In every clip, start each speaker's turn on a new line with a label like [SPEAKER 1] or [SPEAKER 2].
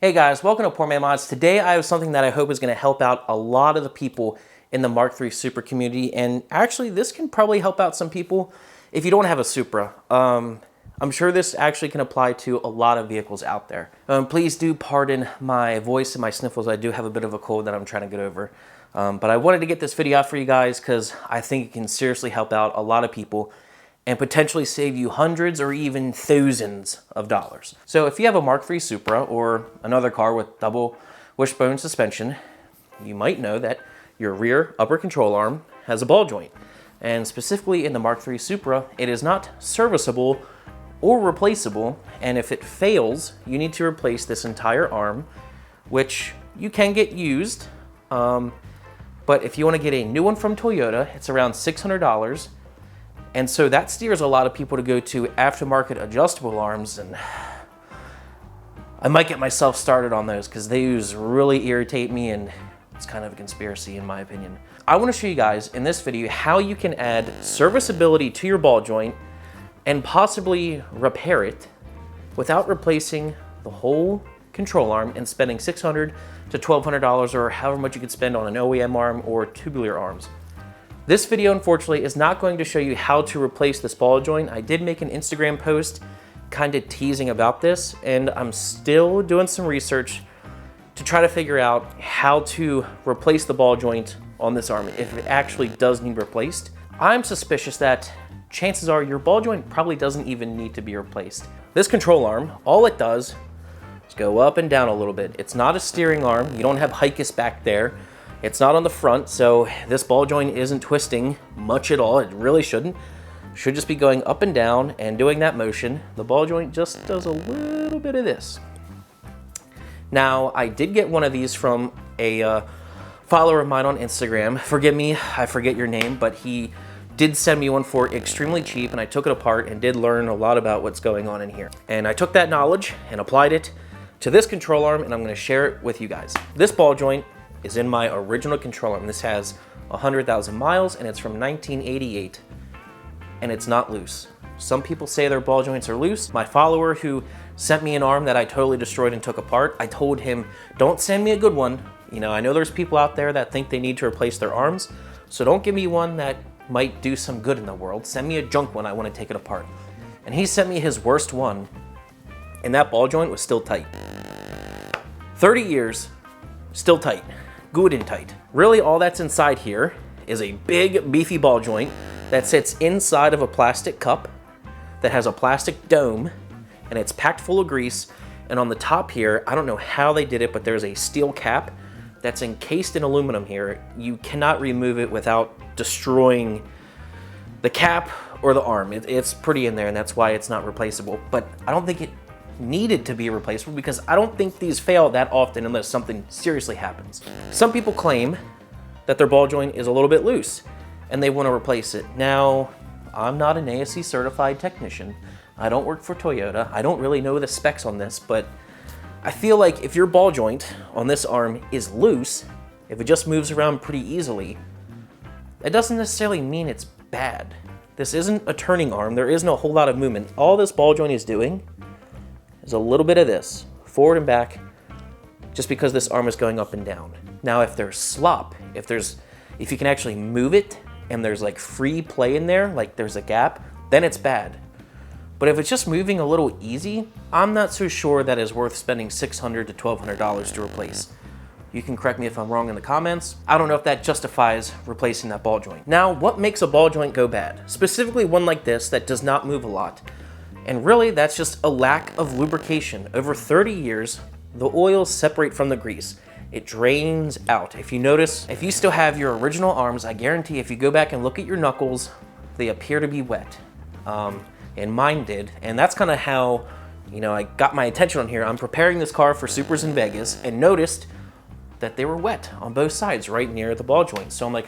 [SPEAKER 1] Hey guys, welcome to Poor Man Mods. Today I have something that I hope is going to help out a lot of the people in the Mark3 Supra community, and actually this can probably help out some people if you don't have a Supra. I'm sure this actually can apply to a lot of vehicles out there. Please do pardon my voice and my sniffles. I do have a bit of a cold that I'm trying to get over. But I wanted to get this video out for you guys because I think it can seriously help out a lot of people and potentially save you hundreds or even thousands of dollars. So if you have a Mark3 Supra or another car with double wishbone suspension, you might know that your rear upper control arm has a ball joint. And specifically in the Mark3 Supra, it is not serviceable or replaceable, and if it fails, you need to replace this entire arm, which you can get used, but if you want to get a new one from Toyota, it's around $600, and so that steers a lot of people to go to aftermarket adjustable arms, and I might get myself started on those because those really irritate me, and it's kind of a conspiracy in my opinion. I want to show you guys in this video how you can add serviceability to your ball joint and possibly repair it without replacing the whole control arm and spending $600 to $1,200 or however much you could spend on an OEM arm or tubular arms. This video, unfortunately, is not going to show you how to replace this ball joint. I did make an Instagram post kind of teasing about this, and I'm still doing some research to try to figure out how to replace the ball joint on this arm if it actually does need replaced. I'm suspicious that chances are your ball joint probably doesn't even need to be replaced. This control arm, all it does is go up and down a little bit. It's not a steering arm. You don't have Hikis back there. It's not on the front, so this ball joint isn't twisting much at all. It really shouldn't. Should just be going up and down and doing that motion. The ball joint just does a little bit of this. Now, I did get one of these from a follower of mine on Instagram. Forgive me, I forget your name, but he did send me one for extremely cheap, and I took it apart and did learn a lot about what's going on in here. And I took that knowledge and applied it to this control arm, and I'm gonna share it with you guys. This ball joint is in my original control arm. This has 100,000 miles, and it's from 1988, and it's not loose. Some people say their ball joints are loose. My follower who sent me an arm that I totally destroyed and took apart, I told him, don't send me a good one. You know, I know there's people out there that think they need to replace their arms, so don't give me one that might do some good in the world. Send me a junk one, I want to take it apart. And he sent me his worst one, and that ball joint was still tight. 30 years, still tight, good and tight. Really all that's inside here is a big beefy ball joint that sits inside of a plastic cup that has a plastic dome, and it's packed full of grease. And on the top here, I don't know how they did it, but there's a steel cap that's encased in aluminum here. You cannot remove it without destroying the cap or the arm. It's pretty in there, and that's why it's not replaceable. But I don't think it needed to be replaceable because I don't think these fail that often unless something seriously happens. Some people claim that their ball joint is a little bit loose and they want to replace it. Now, I'm not an ASE certified technician. I don't work for Toyota. I don't really know the specs on this, but I feel like if your ball joint on this arm is loose, if it just moves around pretty easily, that doesn't necessarily mean it's bad. This isn't a turning arm. There isn't a whole lot of movement. All this ball joint is doing is a little bit of this, forward and back, just because this arm is going up and down. Now, if there's slop, if you can actually move it and there's like free play in there, like there's a gap, then it's bad. But if it's just moving a little easy, I'm not so sure that is worth spending $600 to $1,200 to replace. You can correct me if I'm wrong in the comments. I don't know if that justifies replacing that ball joint. Now, what makes a ball joint go bad? Specifically one like this that does not move a lot. And really, that's just a lack of lubrication. Over 30 years, the oils separate from the grease. It drains out. If you notice, if you still have your original arms, I guarantee if you go back and look at your knuckles, they appear to be wet. And mine did. And that's kind of how, you know, I got my attention on here. I'm preparing this car for Supras in Vegas and noticed that they were wet on both sides right near the ball joint. So I'm like,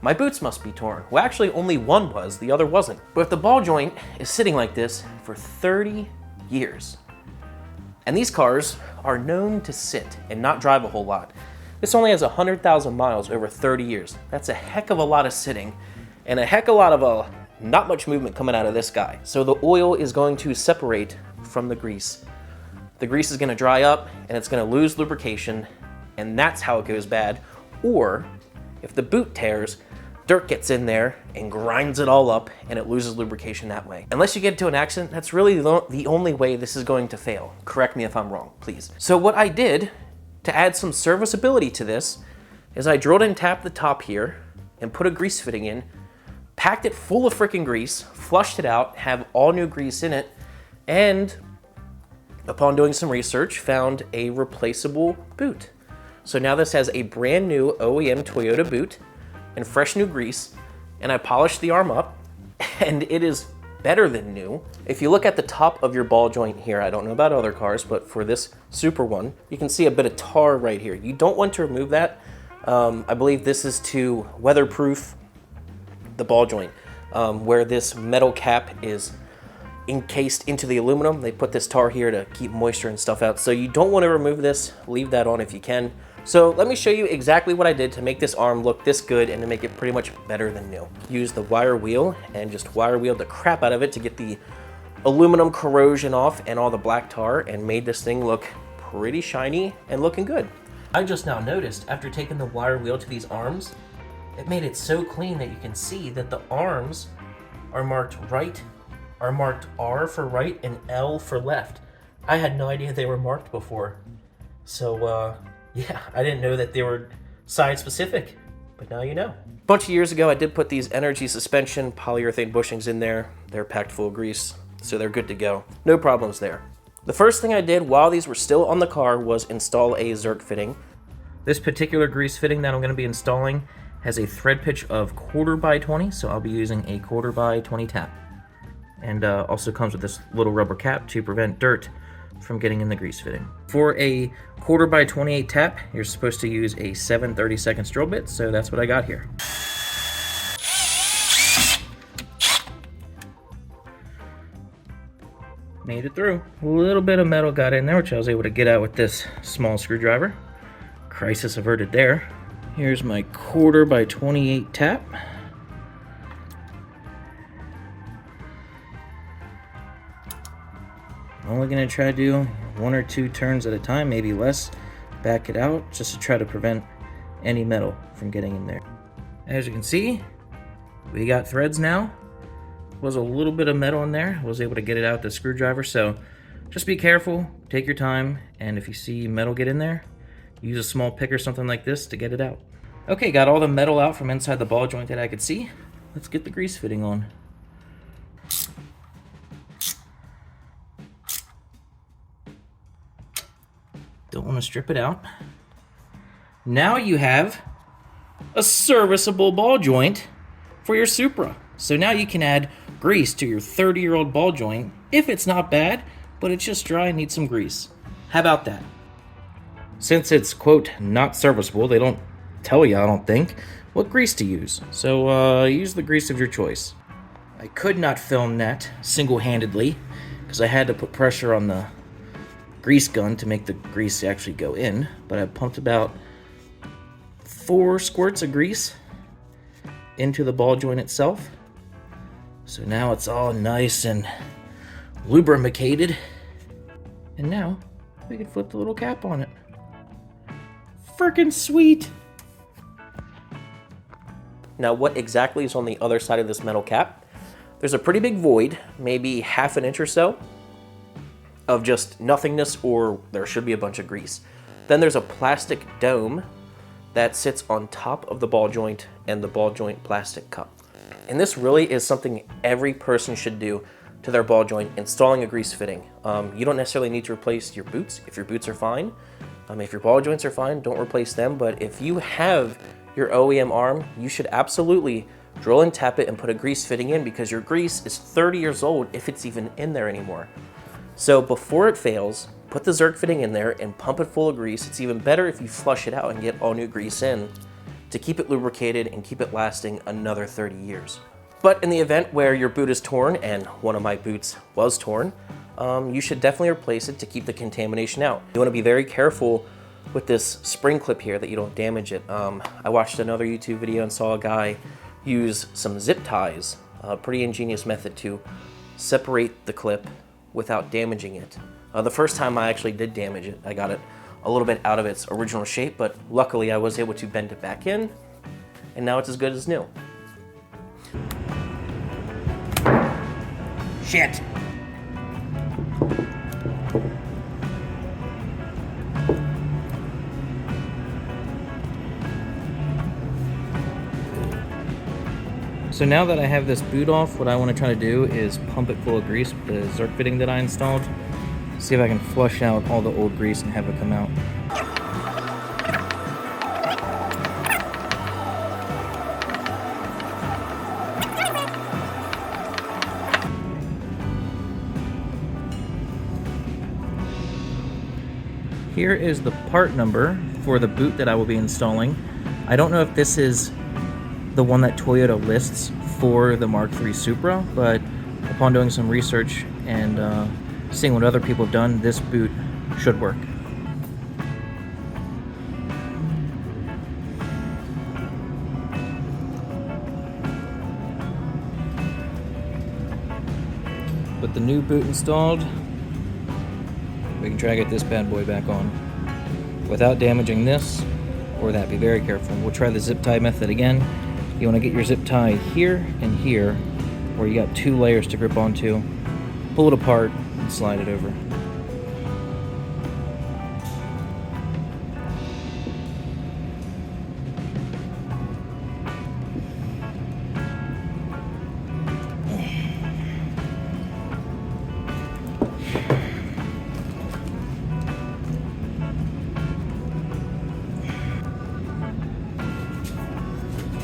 [SPEAKER 1] my boots must be torn. Well, actually only one was, the other wasn't. But if the ball joint is sitting like this for 30 years, and these cars are known to sit and not drive a whole lot. This only has 100,000 miles over 30 years. That's a heck of a lot of sitting and a heck of a lot of not much movement coming out of this guy. So the oil is going to separate from the grease the grease is gonna dry up and it's gonna lose lubrication, and that's how it goes bad. Or if the boot tears, dirt gets in there and grinds it all up and it loses lubrication that way. Unless you get into an accident, that's really the only way this is going to fail. Correct me if I'm wrong, please. So what I did to add some serviceability to this is I drilled and tapped the top here and put a grease fitting in, packed it full of freaking grease, flushed it out, have all new grease in it, and upon doing some research, found a replaceable boot. So now this has a brand new OEM Toyota boot and fresh new grease, and I polished the arm up, and it is better than new. If you look at the top of your ball joint here, I don't know about other cars, but for this Supra one, you can see a bit of tar right here. You don't want to remove that. I believe this is to weatherproof the ball joint. Where this metal cap is encased into the aluminum, they put this tar here to keep moisture and stuff out. So you don't want to remove this, leave that on if you can. So let me show you exactly what I did to make this arm look this good and to make it pretty much better than new. Use the wire wheel and just wire wheel the crap out of it to get the aluminum corrosion off and all the black tar, and made this thing look pretty shiny and looking good. I just now noticed after taking the wire wheel to these arms, it made it so clean that you can see that the arms are marked R for right and L for left. I had no idea they were marked before. So yeah, I didn't know that they were side specific, but now you know. A bunch of years ago, I did put these energy suspension polyurethane bushings in there. They're packed full of grease, so they're good to go. No problems there. The first thing I did while these were still on the car was install a Zerk fitting. This particular grease fitting that I'm going to be installing has a thread pitch of 1/4x20, so I'll be using a 1/4x20 tap. And also comes with this little rubber cap to prevent dirt from getting in the grease fitting. For a 1/4x28 tap, you're supposed to use a 7/32 drill bit, so that's what I got here. Made it through. A little bit of metal got in there, which I was able to get out with this small screwdriver. Crisis averted there. Here's my 1/4x28 tap. I'm only gonna try to do 1 or 2 turns at a time, maybe less. Back it out just to try to prevent any metal from getting in there. As you can see, we got threads now. Was a little bit of metal in there. Was able to get it out with the screwdriver, so just be careful, take your time, and if you see metal get in there, use a small pick or something like this to get it out. Okay, got all the metal out from inside the ball joint that I could see. Let's get the grease fitting on. Don't want to strip it out. Now you have a serviceable ball joint for your Supra. So now you can add grease to your 30-year-old ball joint if it's not bad, but it's just dry and needs some grease. How about that? Since it's, quote, not serviceable, they don't tell you, I don't think, what grease to use. So use the grease of your choice. I could not film that single-handedly because I had to put pressure on the grease gun to make the grease actually go in, but I pumped about 4 squirts of grease into the ball joint itself. So now it's all nice and lubricated. And now we can flip the little cap on it. Frickin' sweet! Now what exactly is on the other side of this metal cap? There's a pretty big void, maybe 1/2 inch or so, of just nothingness, or there should be a bunch of grease. Then there's a plastic dome that sits on top of the ball joint and the ball joint plastic cup. And this really is something every person should do to their ball joint, installing a grease fitting. You don't necessarily need to replace your boots if your boots are fine. If your ball joints are fine, don't replace them. But if you have your OEM arm, you should absolutely drill and tap it and put a grease fitting in, because your grease is 30 years old if it's even in there anymore. So before it fails, put the Zerk fitting in there and pump it full of grease. It's even better if you flush it out and get all new grease in to keep it lubricated and keep it lasting another 30 years. But in the event where your boot is torn, and one of my boots was torn, you should definitely replace it to keep the contamination out. You want to be very careful with this spring clip here that you don't damage it. I watched another YouTube video and saw a guy use some zip ties, a pretty ingenious method to separate the clip without damaging it. The first time I actually did damage it, I got it a little bit out of its original shape, but luckily I was able to bend it back in, and now it's as good as new. Shit! So now that I have this boot off, what I want to try to do is pump it full of grease with the Zerk fitting that I installed. See if I can flush out all the old grease and have it come out. Here is the part number for the boot that I will be installing. I don't know if this is the one that Toyota lists for the Mark III Supra, but upon doing some research and seeing what other people have done, this boot should work. With the new boot installed, we can try to get this bad boy back on without damaging this or that. Be very careful. We'll try the zip tie method again. You want to get your zip tie here and here, where you got 2 layers to grip onto. Pull it apart and slide it over.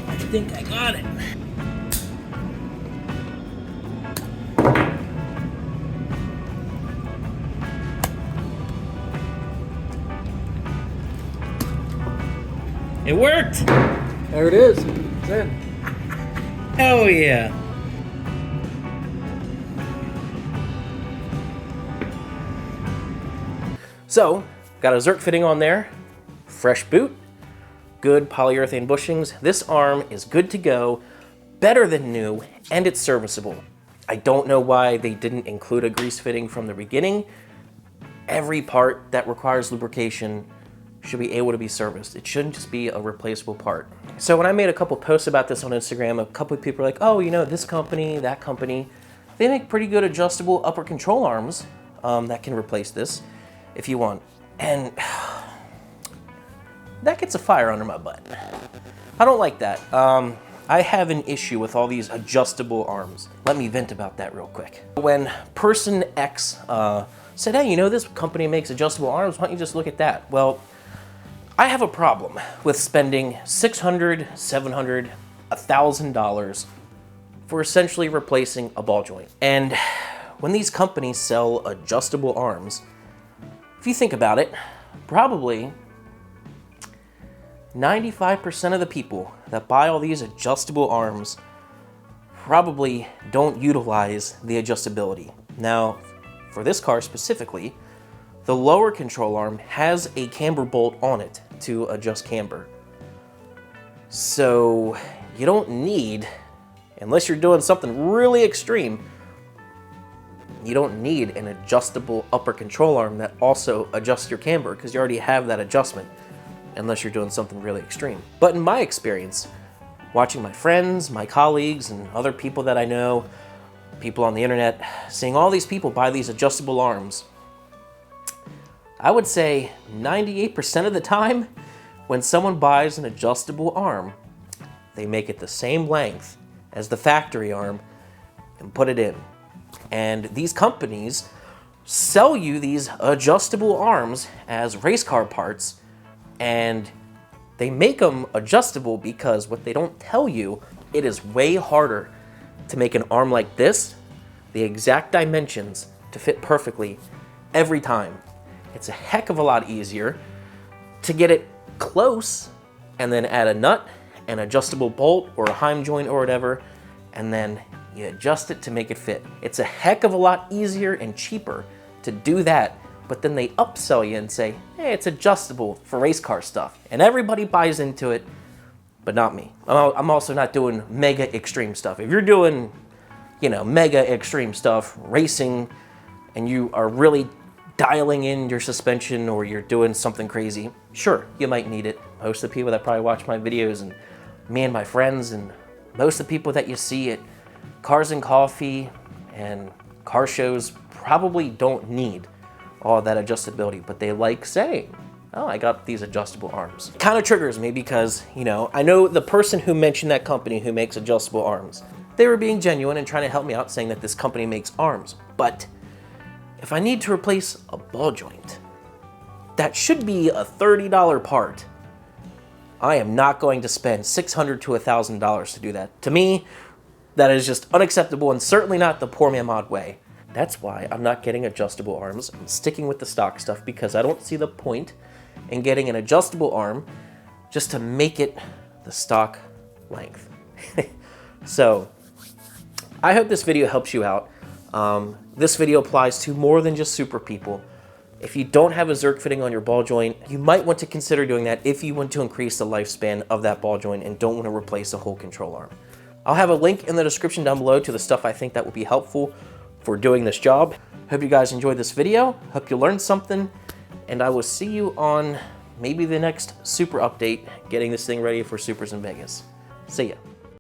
[SPEAKER 1] I think I got it. It worked!
[SPEAKER 2] There it is. It's in.
[SPEAKER 1] Oh yeah. So, got a Zerk fitting on there, fresh boot, good polyurethane bushings. This arm is good to go, better than new, and it's serviceable. I don't know why they didn't include a grease fitting from the beginning. Every part that requires lubrication should be able to be serviced. It shouldn't just be a replaceable part. So when I made a couple posts about this on Instagram, a couple of people were like, oh, you know, this company, that company, they make pretty good adjustable upper control arms that can replace this if you want. And that gets a fire under my butt. I don't like that. I have an issue with all these adjustable arms. Let me vent about that real quick. When person X said, hey, you know, this company makes adjustable arms, why don't you just look at that? Well, I have a problem with spending $600, $700, $1,000 for essentially replacing a ball joint. And when these companies sell adjustable arms, if you think about it, probably 95% of the people that buy all these adjustable arms probably don't utilize the adjustability. Now, for this car specifically, the lower control arm has a camber bolt on it to adjust camber. So you don't need, unless you're doing something really extreme, you don't need an adjustable upper control arm that also adjusts your camber, because you already have that adjustment, unless you're doing something really extreme. But in my experience, watching my friends, my colleagues, and other people that I know, people on the internet, seeing all these people buy these adjustable arms, I would say 98% of the time, when someone buys an adjustable arm, they make it the same length as the factory arm and put it in. And these companies sell you these adjustable arms as race car parts, and they make them adjustable because what they don't tell you, it is way harder to make an arm like this, the exact dimensions to fit perfectly every time. It's a heck of a lot easier to get it close and then add a nut, an adjustable bolt or a heim joint or whatever, and then you adjust it to make it fit. It's a heck of a lot easier and cheaper to do that, but then they upsell you and say, hey, it's adjustable for race car stuff. And everybody buys into it, but not me. I'm also not doing mega extreme stuff. If you're doing, you know, mega extreme stuff, racing, and you are really dialing in your suspension or you're doing something crazy, sure, you might need it. Most of the people that probably watch my videos and me and my friends and most of the people that you see at Cars and Coffee and car shows probably don't need all that adjustability, but they like saying, oh, I got these adjustable arms. It kind of triggers me because, you know, I know the person who mentioned that company who makes adjustable arms, they were being genuine and trying to help me out saying that this company makes arms. But if I need to replace a ball joint, that should be a $30 part. I am not going to spend $600 to $1,000 to do that. To me, that is just unacceptable and certainly not the poor man mod way. That's why I'm not getting adjustable arms. I'm sticking with the stock stuff because I don't see the point in getting an adjustable arm just to make it the stock length. So I hope this video helps you out. This video applies to more than just Supra people. If you don't have a Zerk fitting on your ball joint, you might want to consider doing that if you want to increase the lifespan of that ball joint and don't want to replace the whole control arm. I'll have a link in the description down below to the stuff I think that would be helpful for doing this job. Hope you guys enjoyed this video. Hope you learned something, and I will see you on maybe the next Supra update, getting this thing ready for Supras in Vegas. See ya.